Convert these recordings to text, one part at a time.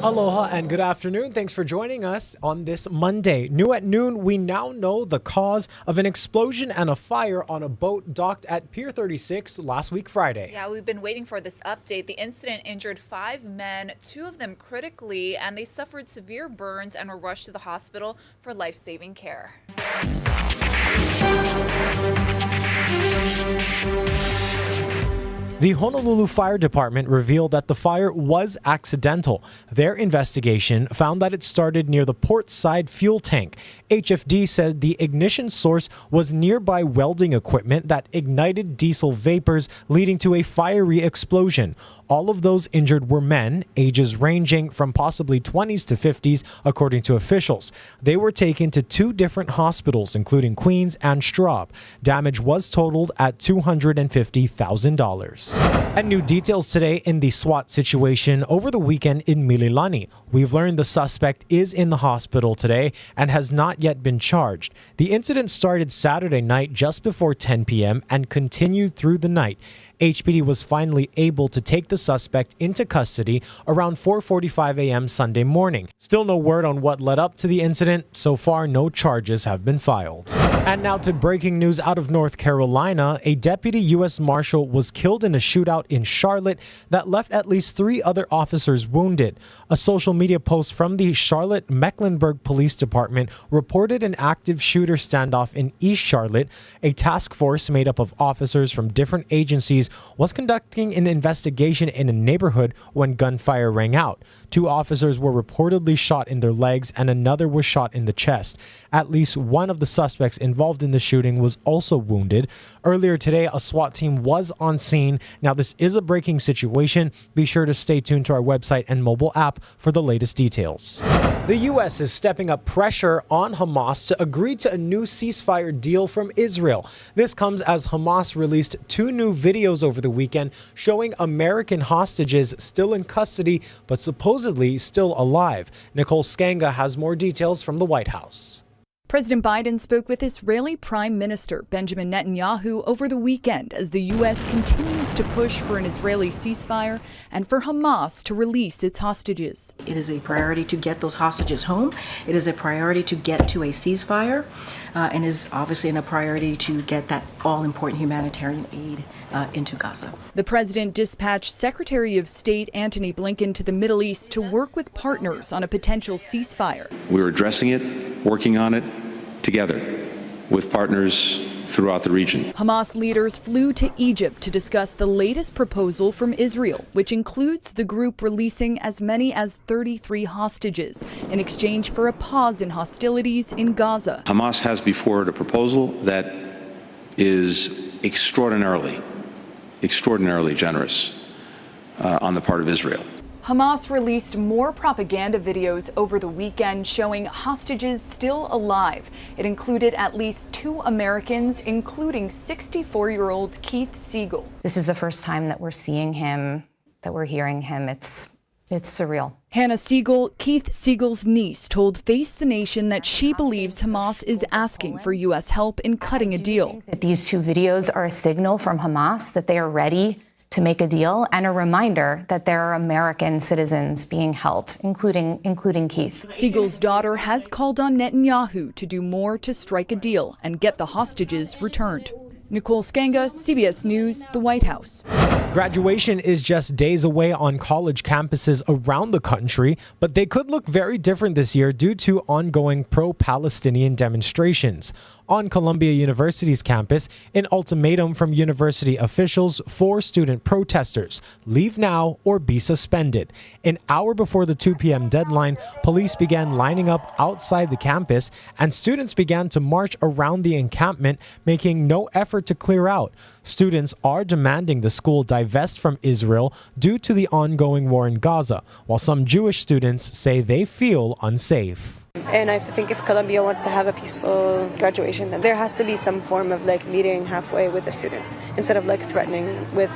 Aloha and good afternoon. Thanks for joining us on this Monday. New at noon, we now know the cause of an explosion and a fire on a boat docked at Pier 36 last week Friday. Yeah, we've been waiting for this update. The incident injured 5 men, 2 of them critically, and they suffered severe burns and were rushed to the hospital for life-saving care. The Honolulu Fire Department revealed that the fire was accidental. Their investigation found that it started near the port side fuel tank. HFD said the ignition source was nearby welding equipment that ignited diesel vapors, leading to a fiery explosion. All of those injured were men, ages ranging from possibly 20s to 50s, according to officials. They were taken to 2 different hospitals, including Queens and Straub. Damage was totaled at $250,000. And new details today in the SWAT situation over the weekend in Mililani. We've learned the suspect is in the hospital today and has not yet been charged. The incident started Saturday night just before 10 p.m. and continued through the night. HPD was finally able to take the suspect into custody around 4:45 a.m. Sunday morning. Still no word on what led up to the incident. So far, no charges have been filed. And now to breaking news out of North Carolina. A deputy U.S. Marshal was killed in a shootout in Charlotte that left at least 3 other officers wounded. A social media post from the Charlotte Mecklenburg Police Department reported an active shooter standoff in East Charlotte. A task force made up of officers from different agencies was conducting an investigation in a neighborhood when gunfire rang out. 2 officers were reportedly shot in their legs and another was shot in the chest. At least one of the suspects involved in the shooting was also wounded. Earlier today, a SWAT team was on scene. Now, this is a breaking situation. Be sure to stay tuned to our website and mobile app for the latest details. The U.S. is stepping up pressure on Hamas to agree to a new ceasefire deal from Israel. This comes as Hamas released 2 new videos over the weekend showing American hostages still in custody but supposedly still alive. Nicole Skanga has more details from the White House. President Biden spoke with Israeli Prime Minister Benjamin Netanyahu over the weekend as the U.S. continues to push for an Israeli ceasefire and for Hamas to release its hostages. It is a priority to get those hostages home. It is a priority to get to a ceasefire and is obviously a priority to get that all-important humanitarian aid into Gaza. The president dispatched Secretary of State Antony Blinken to the Middle East to work with partners on a potential ceasefire. We're addressing it, working on it together with partners throughout the region. Hamas leaders flew to Egypt to discuss the latest proposal from Israel, which includes the group releasing as many as 33 hostages in exchange for a pause in hostilities in Gaza. Hamas has before it a proposal that is extraordinarily generous on the part of Israel. Hamas released more propaganda videos over the weekend showing hostages still alive. It included at least 2 Americans, including 64-year-old Keith Siegel. This is the first time that we're seeing him, that we're hearing him. It's surreal. Hannah Siegel, Keith Siegel's niece, told Face the Nation that she believes Hamas is asking for U.S. help in cutting a deal. That these 2 videos are a signal from Hamas that they are ready to make a deal and a reminder that there are American citizens being held, including Keith. Siegel's daughter has called on Netanyahu to do more to strike a deal and get the hostages returned. Nicole Skanga, CBS News, the White House. Graduation is just days away on college campuses around the country, but they could look very different this year due to ongoing pro-Palestinian demonstrations. On Columbia University's campus, an ultimatum from university officials for student protesters: leave now or be suspended. An hour before the 2 p.m. deadline, police began lining up outside the campus and students began to march around the encampment, making no effort to clear out. Students are demanding the school divest from Israel due to the ongoing war in Gaza, while some Jewish students say they feel unsafe. And I think if Columbia wants to have a peaceful graduation, then there has to be some form of meeting halfway with the students instead of threatening with,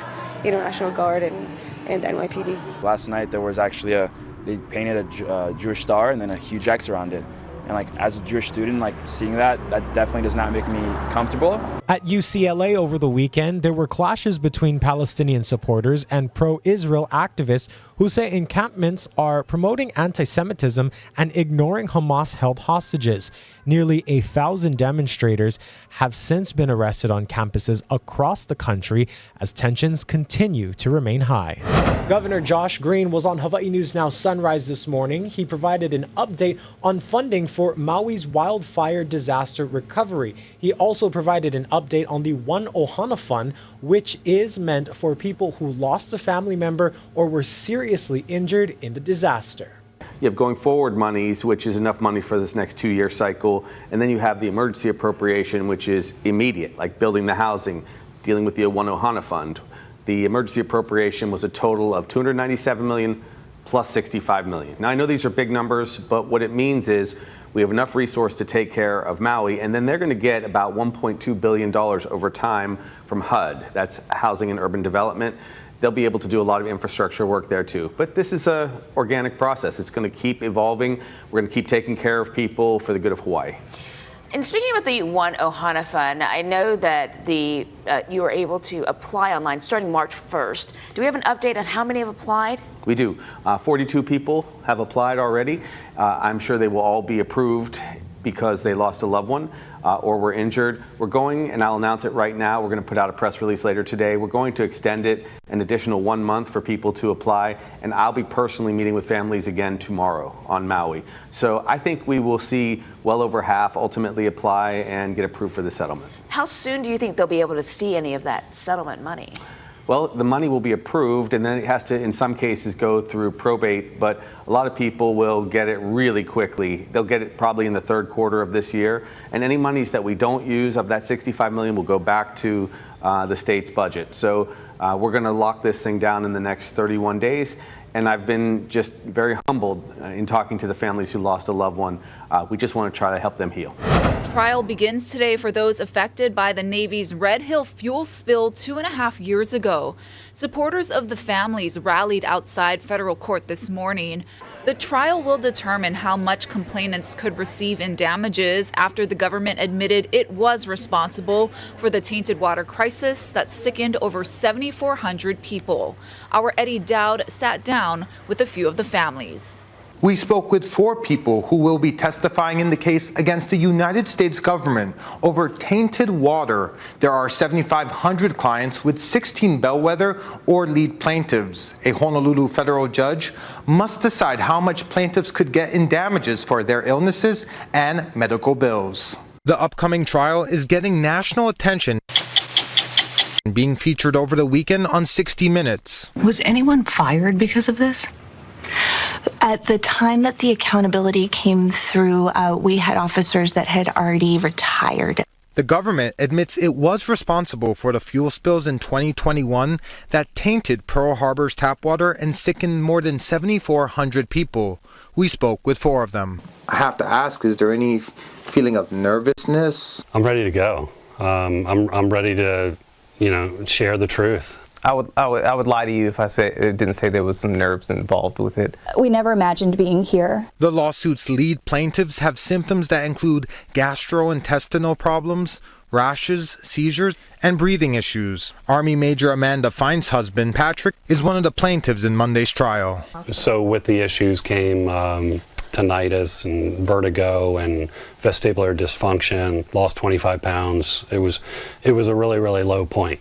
National Guard and NYPD. Last night there was actually they painted a Jewish star and then a huge X around it. And like as a Jewish student, like seeing that definitely does not make me comfortable. At UCLA over the weekend, there were clashes between Palestinian supporters and pro-Israel activists who say encampments are promoting anti-Semitism and ignoring Hamas-held hostages. Nearly 1,000 demonstrators have since been arrested on campuses across the country as tensions continue to remain high. Governor Josh Green was on Hawaii News Now Sunrise this morning. He provided an update on funding for Maui's wildfire disaster recovery. He also provided an update on the One Ohana Fund, which is meant for people who lost a family member or were seriously injured in the disaster. You have going forward monies, which is enough money for this next 2-year cycle. And then you have the emergency appropriation, which is immediate, like building the housing, dealing with the One Ohana Fund. The emergency appropriation was a total of $297 million plus $65 million. Now, I know these are big numbers, but what it means is we have enough resource to take care of Maui, and then they're going to get about $1.2 billion over time from HUD. That's Housing and Urban Development. They'll be able to do a lot of infrastructure work there too. But this is an organic process. It's going to keep evolving. We're going to keep taking care of people for the good of Hawaii. And speaking about the One Ohana Fund, I know that you were able to apply online starting March 1st. Do we have an update on how many have applied? We do. 42 people have applied already. I'm sure they will all be approved because they lost a loved one or were injured. We're going, and I'll announce it right now, we're going to put out a press release later today. We're going to extend it an additional 1 month for people to apply, and I'll be personally meeting with families again tomorrow on Maui. So I think we will see well over half ultimately apply and get approved for the settlement. How soon do you think they'll be able to see any of that settlement money? Well, the money will be approved, and then it has to, in some cases, go through probate, but a lot of people will get it really quickly. They'll get it probably in the third quarter of this year, and any monies that we don't use of that $65 million will go back to the state's budget. So we're going to lock this thing down in the next 31 days, and I've been just very humbled in talking to the families who lost a loved one. We just want to try to help them heal. Trial begins today for those affected by the Navy's Red Hill fuel spill 2.5 years ago. Supporters of the families rallied outside federal court this morning. The trial will determine how much complainants could receive in damages after the government admitted it was responsible for the tainted water crisis that sickened over 7,400 people. Our Eddie Dowd sat down with a few of the families. We spoke with 4 people who will be testifying in the case against the United States government over tainted water. There are 7,500 clients with 16 bellwether or lead plaintiffs. A Honolulu federal judge must decide how much plaintiffs could get in damages for their illnesses and medical bills. The upcoming trial is getting national attention, being featured over the weekend on 60 Minutes. Was anyone fired because of this? At the time that the accountability came through, we had officers that had already retired. The government admits it was responsible for the fuel spills in 2021 that tainted Pearl Harbor's tap water and sickened more than 7,400 people. We spoke with 4 of them. I have to ask, is there any feeling of nervousness? I'm ready to go. I'm ready to, share the truth. I would lie to you if I didn't say there was some nerves involved with it. We never imagined being here. The lawsuit's lead plaintiffs have symptoms that include gastrointestinal problems, rashes, seizures, and breathing issues. Army Major Amanda Fine's husband, Patrick, is one of the plaintiffs in Monday's trial. So with the issues came tinnitus and vertigo and vestibular dysfunction, lost 25 pounds. It was a really, really low point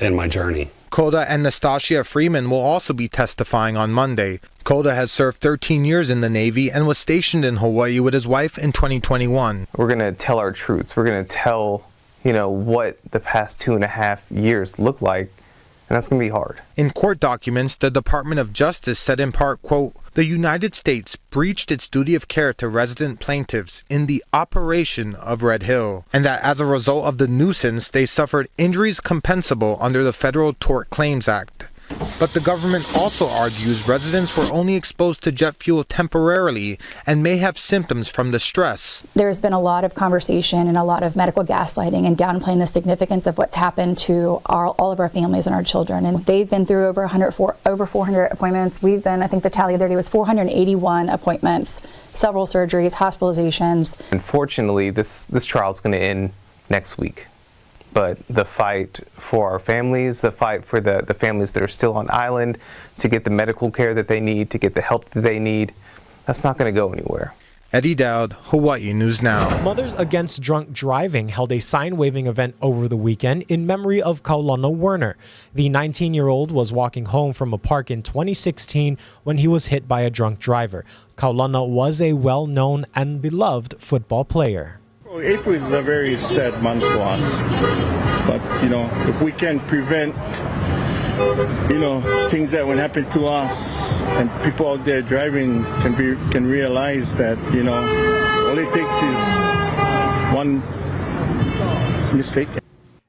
in my journey. Koda and Nastasia Freeman will also be testifying on Monday. Koda has served 13 years in the Navy and was stationed in Hawaii with his wife in 2021. We're going to tell our truths. We're going to tell, what the past 2.5 years look like, and that's going to be hard. In court documents, the Department of Justice said in part, quote, "The United States breached its duty of care to resident plaintiffs in the operation of Red Hill, and that as a result of the nuisance, they suffered injuries compensable under the Federal Tort Claims Act." But the government also argues residents were only exposed to jet fuel temporarily and may have symptoms from the stress. There's been a lot of conversation and a lot of medical gaslighting and downplaying the significance of what's happened to all of our families and our children. And they've been through over 400 appointments. We've been, I think the tally the other day was 481 appointments, several surgeries, hospitalizations. Unfortunately, this trial is going to end next week. But the fight for our families, the fight for the families that are still on island to get the medical care that they need, to get the help that they need, that's not going to go anywhere. Eddie Dowd, Hawaii News Now. Mothers Against Drunk Driving held a sign-waving event over the weekend in memory of Kaulana Werner. The 19-year-old was walking home from a park in 2016 when he was hit by a drunk driver. Kaulana was a well-known and beloved football player. April is a very sad month for us, but if we can prevent things that would happen to us, and people out there driving can realize that all it takes is one mistake.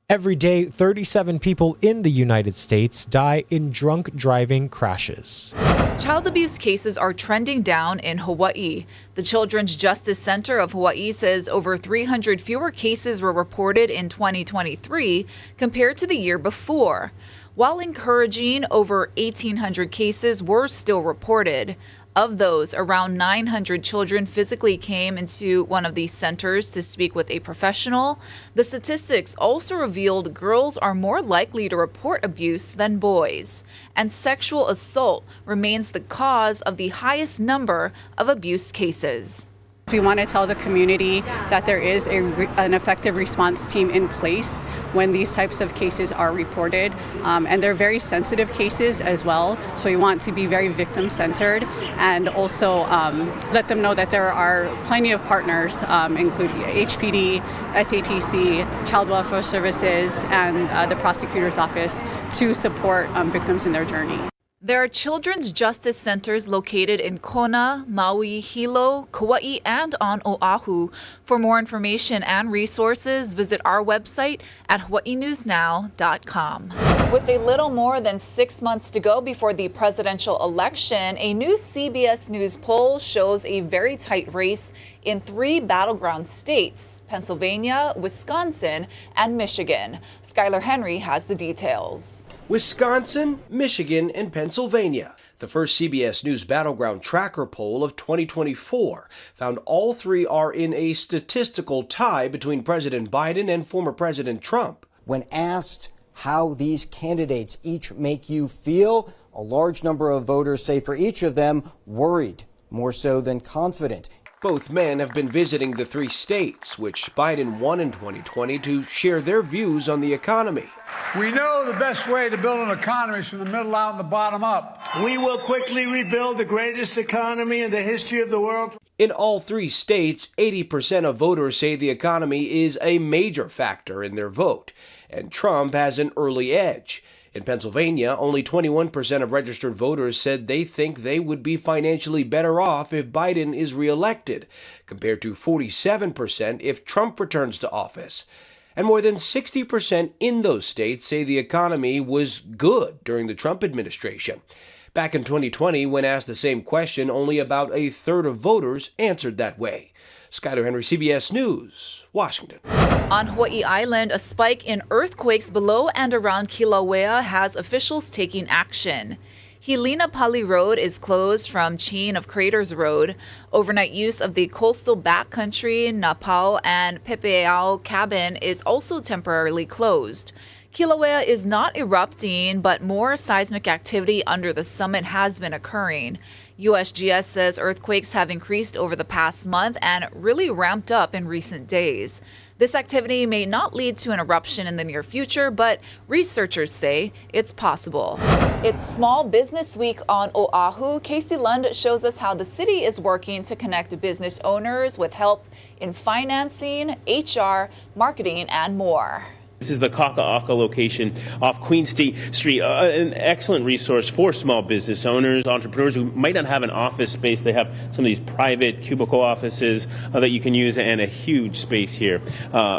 Every day, 37 people in the United States die in drunk driving crashes. Child abuse cases are trending down in Hawaii. The Children's Justice Center of Hawaii says over 300 fewer cases were reported in 2023 compared to the year before. While encouraging, over 1,800 cases were still reported. Of those, around 900 children physically came into one of these centers to speak with a professional. The statistics also revealed girls are more likely to report abuse than boys, and sexual assault remains the cause of the highest number of abuse cases. We want to tell the community that there is an effective response team in place when these types of cases are reported, and they're very sensitive cases as well, so we want to be very victim-centered and also let them know that there are plenty of partners, including HPD, SATC, Child Welfare Services, and the prosecutor's office to support victims in their journey. There are children's justice centers located in Kona, Maui, Hilo, Kauai, and on Oahu. For more information and resources, visit our website at hawaiinewsnow.com. With a little more than 6 months to go before the presidential election, a new CBS News poll shows a very tight race in 3 battleground states: Pennsylvania, Wisconsin, and Michigan. Skylar Henry has the details. Wisconsin, Michigan, and Pennsylvania. The first CBS News Battleground Tracker poll of 2024 found all 3 are in a statistical tie between President Biden and former President Trump. When asked how these candidates each make you feel, a large number of voters say for each of them, worried, more so than confident. Both men have been visiting the 3 states, which Biden won in 2020, to share their views on the economy. We know the best way to build an economy is from the middle out and the bottom up. We will quickly rebuild the greatest economy in the history of the world. In all 3 states, 80% of voters say the economy is a major factor in their vote, and Trump has an early edge. In Pennsylvania, only 21% of registered voters said they think they would be financially better off if Biden is reelected, compared to 47% if Trump returns to office. And more than 60% in those states say the economy was good during the Trump administration. Back in 2020, when asked the same question, only about a third of voters answered that way. Skylar Henry, CBS News, Washington. On Hawaii Island, a spike in earthquakes below and around Kilauea has officials taking action. Helena Pali Road is closed from Chain of Craters Road. Overnight use of the coastal backcountry, Napau, and Pepeao cabin is also temporarily closed. Kilauea is not erupting, but more seismic activity under the summit has been occurring. USGS says earthquakes have increased over the past month and really ramped up in recent days. This activity may not lead to an eruption in the near future, but researchers say it's possible. It's Small Business Week on Oahu. Casey Lund shows us how the city is working to connect business owners with help in financing, HR, marketing, and more. This is the Kaka'aka location off Queen Street, an excellent resource for small business owners, entrepreneurs who might not have an office space. They have some of these private cubicle offices that you can use, and a huge space here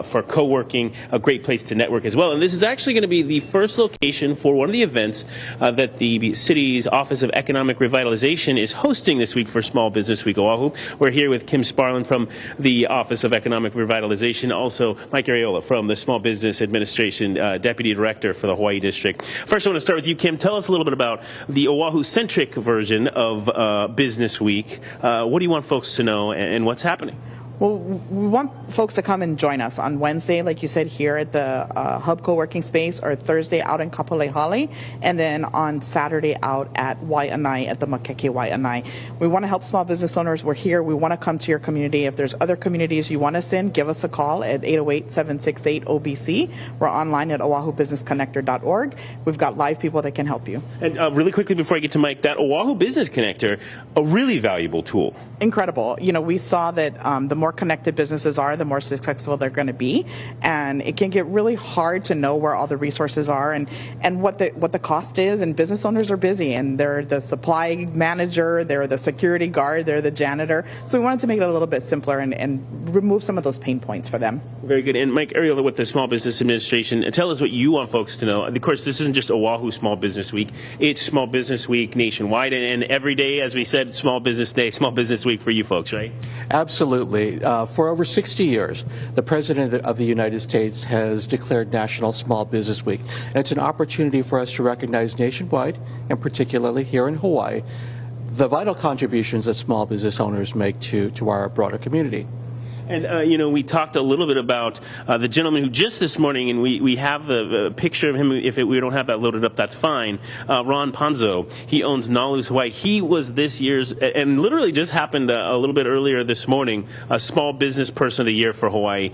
for co-working, a great place to network as well. And this is actually going to be the first location for one of the events that the city's Office of Economic Revitalization is hosting this week for Small Business Week Oahu. We're here with Kim Sparlin from the Office of Economic Revitalization, also Mike Ariola from the Small Business Administration, Deputy Director for the Hawaii District. First, I want to start with you, Kim. Tell us a little bit about the Oahu-centric version of Business Week. What do you want folks to know, and what's happening? Well, we want folks to come and join us on Wednesday, like you said, here at the Hub Co-working Space, or Thursday out in Kapolei, and then on Saturday out at Waianae, at the Makeke Waianae. We want to help small business owners. We're here. We want to come to your community. If there's other communities you want us in, give us a call at 808-768-OBC. We're online at oahubusinessconnector.org. We've got live people that can help you. And really quickly before I get to Mike, that Oahu Business Connector, a really valuable tool. Incredible. You know, we saw that the more connected businesses are, the more successful they're going to be, and it can get really hard to know where all the resources are and what the cost is. And business owners are busy, and they're the supply manager, they're the security guard, they're the janitor. So we wanted to make it a little bit simpler and remove some of those pain points for them. Very good. And Mike Ariola with the Small Business Administration, tell us what you want folks to know. Of course, this isn't just Oahu Small Business Week; it's Small Business Week nationwide, and every day, as we said, Small Business Day, Small Business Week for you folks, right? Absolutely. For over 60 years, the President of the United States has declared National Small Business Week. And it's an opportunity for us to recognize nationwide, and particularly here in Hawaii, the vital contributions that small business owners make to our broader community. And, we talked a little bit about the gentleman who just this morning, and we have the picture of him. If we don't have that loaded up, that's fine. Ron Ponzo, he owns Nalu's Hawaii. He was this year's, and literally just happened a little bit earlier this morning, a Small Business Person of the Year for Hawaii.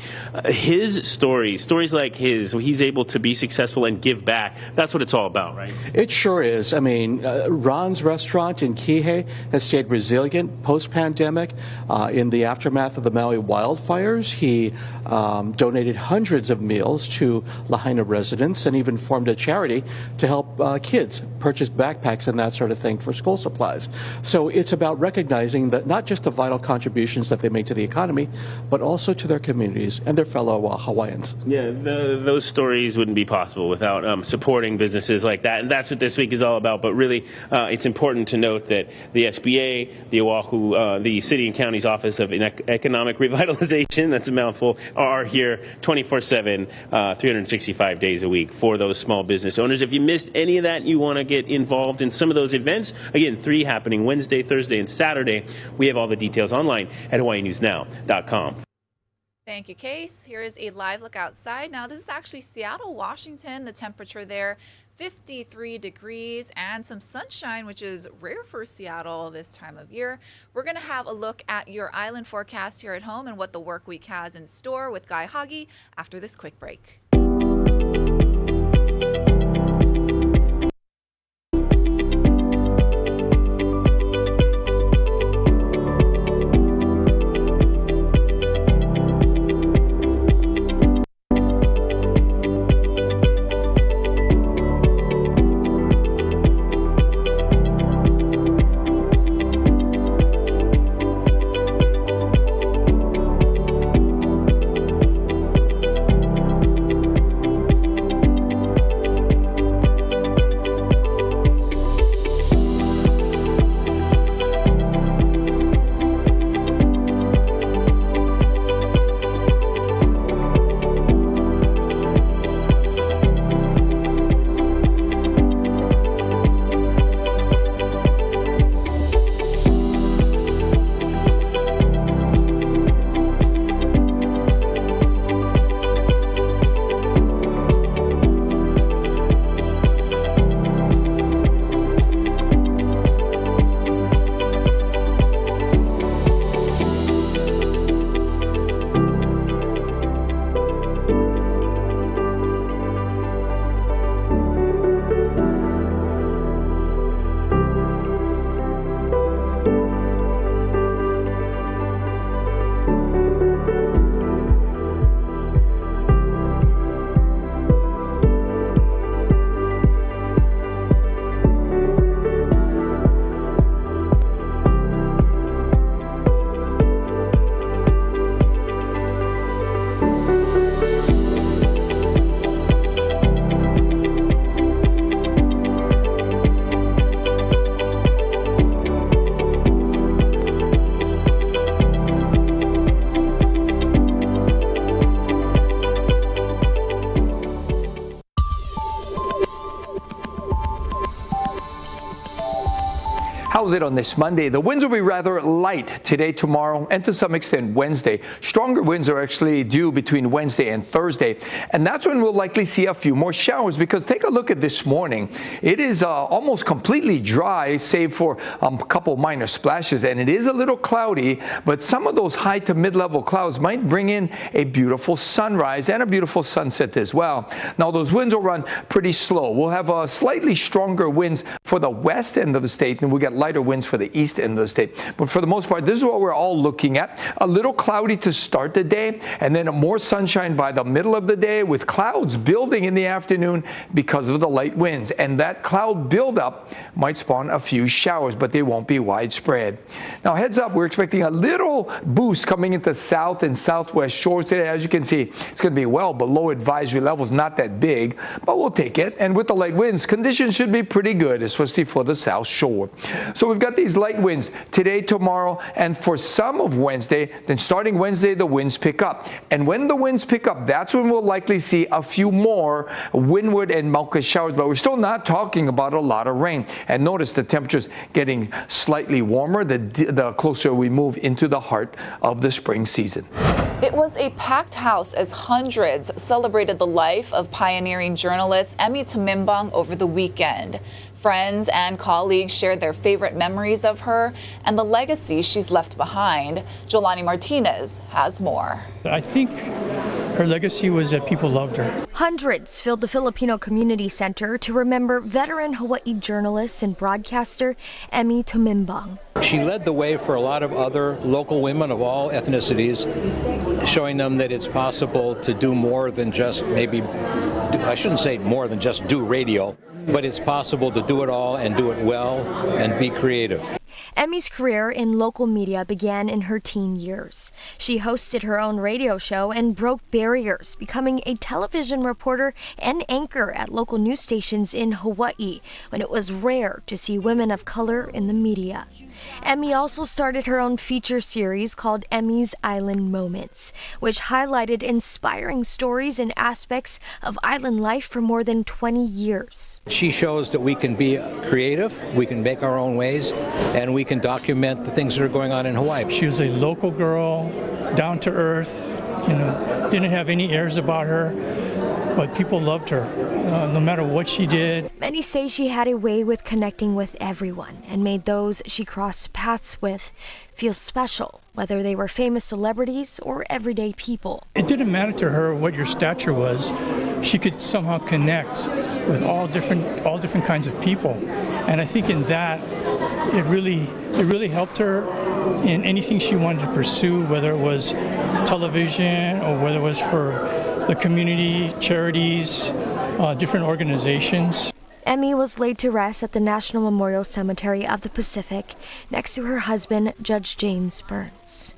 His stories like his, where he's able to be successful and give back, that's what it's all about, right? It sure is. I mean, Ron's restaurant in Kihei has stayed resilient post-pandemic. In the aftermath of the Maui wildfires, he donated hundreds of meals to Lahaina residents and even formed a charity to help kids purchase backpacks and that sort of thing for school supplies. So it's about recognizing that not just the vital contributions that they make to the economy, but also to their communities and their fellow Hawaiians. Yeah, those stories wouldn't be possible without supporting businesses like that. And that's what this week is all about. But really, it's important to note that the SBA, the Oahu, the City and County's Office of Economic Revitalization, that's a mouthful, are here 24/7, 365 days a week for those small business owners. If you missed any of that and you want to get involved in some of those events, again, 3 happening Wednesday, Thursday, and Saturday. We have all the details online at hawaiinewsnow.com. Thank you, Case. Here is a live look outside. Now, this is actually Seattle, Washington. The temperature there, 53 degrees and some sunshine, which is rare for Seattle this time of year. We're going to have a look at your island forecast here at home and what the work week has in store with Guy Hoggy after this quick break. How's it on this Monday? The winds will be rather light today, tomorrow, and to some extent Wednesday. Stronger winds are actually due between Wednesday and Thursday, and that's when we'll likely see a few more showers, because take a look at this morning. It is almost completely dry, save for a couple minor splashes, and it is a little cloudy, but some of those high to mid-level clouds might bring in a beautiful sunrise and a beautiful sunset as well. Now, those winds will run pretty slow. We'll have slightly stronger winds for the west end of the state, and we'll get lighter winds for the east end of the state. But for the most part, this is what we're all looking at. A little cloudy to start the day, and then more sunshine by the middle of the day, with clouds building in the afternoon because of the light winds. And that cloud buildup might spawn a few showers, but they won't be widespread. Now, heads up, we're expecting a little boost coming into south and southwest shores today. As you can see, it's going to be well below advisory levels, not that big, but we'll take it. And with the light winds, conditions should be pretty good, especially for the south shore. So we've got these light winds today, tomorrow, and for some of Wednesday. Then starting Wednesday, the winds pick up. And when the winds pick up, that's when we'll likely see a few more windward and Mauka showers, but we're still not talking about a lot of rain. And notice the temperatures getting slightly warmer the closer we move into the heart of the spring season. It was a packed house as hundreds celebrated the life of pioneering journalist Emmy Tomimbang over the weekend. Friends and colleagues shared their favorite memories of her and the legacy she's left behind. Jolani Martinez has more. I think her legacy was that people loved her. Hundreds filled the Filipino Community Center to remember veteran Hawaii journalist and broadcaster Emmy Tomimbang. She led the way for a lot of other local women of all ethnicities, showing them that it's possible to do more than just I shouldn't say more than just do radio, but it's possible to do it all and do it well and be creative. Emmy's career in local media began in her teen years. She hosted her own radio show and broke barriers, becoming a television reporter and anchor at local news stations in Hawaii when it was rare to see women of color in the media. Emmy also started her own feature series called Emmy's Island Moments, which highlighted inspiring stories and aspects of island life for more than 20 years. She shows that we can be creative, we can make our own ways, and we can document the things that are going on in Hawaii. She was a local girl, down to earth, didn't have any airs about her, but people loved her, no matter what she did. Many say she had a way with connecting with everyone and made those she crossed paths with feel special, whether they were famous celebrities or everyday people. It didn't matter to her what your stature was. She could somehow connect with all different kinds of people. And I think in that, it really helped her in anything she wanted to pursue, whether it was television or whether it was for the community, charities, different organizations. Emmy was laid to rest at the National Memorial Cemetery of the Pacific next to her husband, Judge James Burns.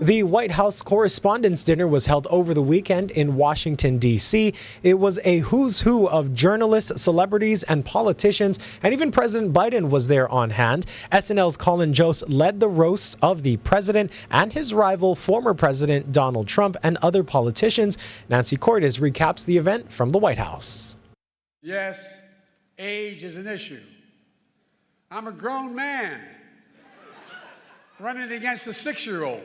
The White House Correspondents' Dinner was held over the weekend in Washington, D.C. It was a who's who of journalists, celebrities, and politicians, and even President Biden was there on hand. SNL's Colin Jost led the roasts of the president and his rival, former President Donald Trump, and other politicians. Nancy Cordes recaps the event from the White House. Yes, age is an issue. I'm a grown man running against a 6-year-old.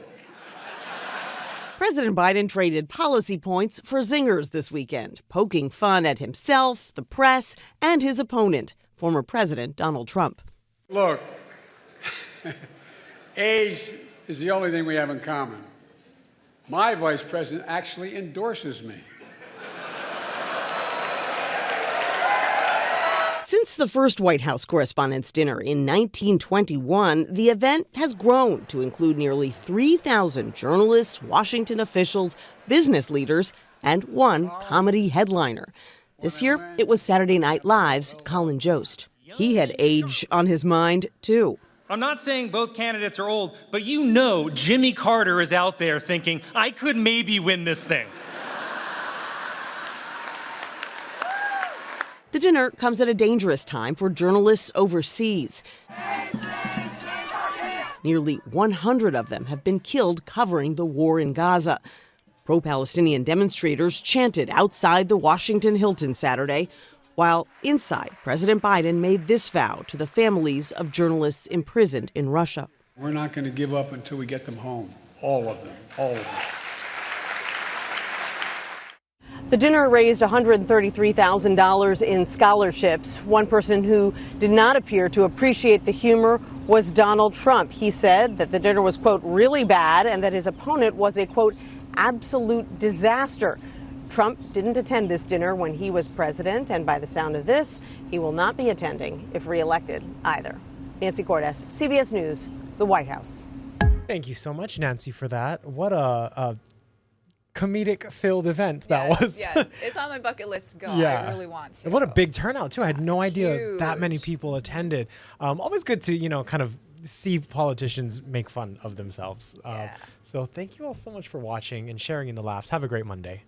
President Biden traded policy points for zingers this weekend, poking fun at himself, the press, and his opponent, former President Donald Trump. Look, age is the only thing we have in common. My vice president actually endorses me. Since the first White House Correspondents' Dinner in 1921, the event has grown to include nearly 3,000 journalists, Washington officials, business leaders, and one comedy headliner. This year, it was Saturday Night Live's Colin Jost. He had age on his mind, too. I'm not saying both candidates are old, but Jimmy Carter is out there thinking, I could maybe win this thing. The dinner comes at a dangerous time for journalists overseas. Nearly 100 of them have been killed covering the war in Gaza. Pro-Palestinian demonstrators chanted outside the Washington Hilton Saturday, While inside, President Biden made this vow to the families of journalists imprisoned in Russia. We're not going to give up until we get them home. All of them. All of them. The dinner raised $133,000 in scholarships. One person who did not appear to appreciate the humor was Donald Trump. He said that the dinner was, quote, really bad and that his opponent was a, quote, absolute disaster. Trump didn't attend this dinner when he was president, and by the sound of this, he will not be attending if reelected either. Nancy Cordes, CBS News, the White House. Thank you so much, Nancy, for that. What a comedic-filled event that was. Yes, it's on my bucket list to go. Yeah. I really want to. What a big turnout, too. I had no idea huge. that many people attended. Always good to, kind of see politicians make fun of themselves. So thank you all so much for watching and sharing in the laughs. Have a great Monday.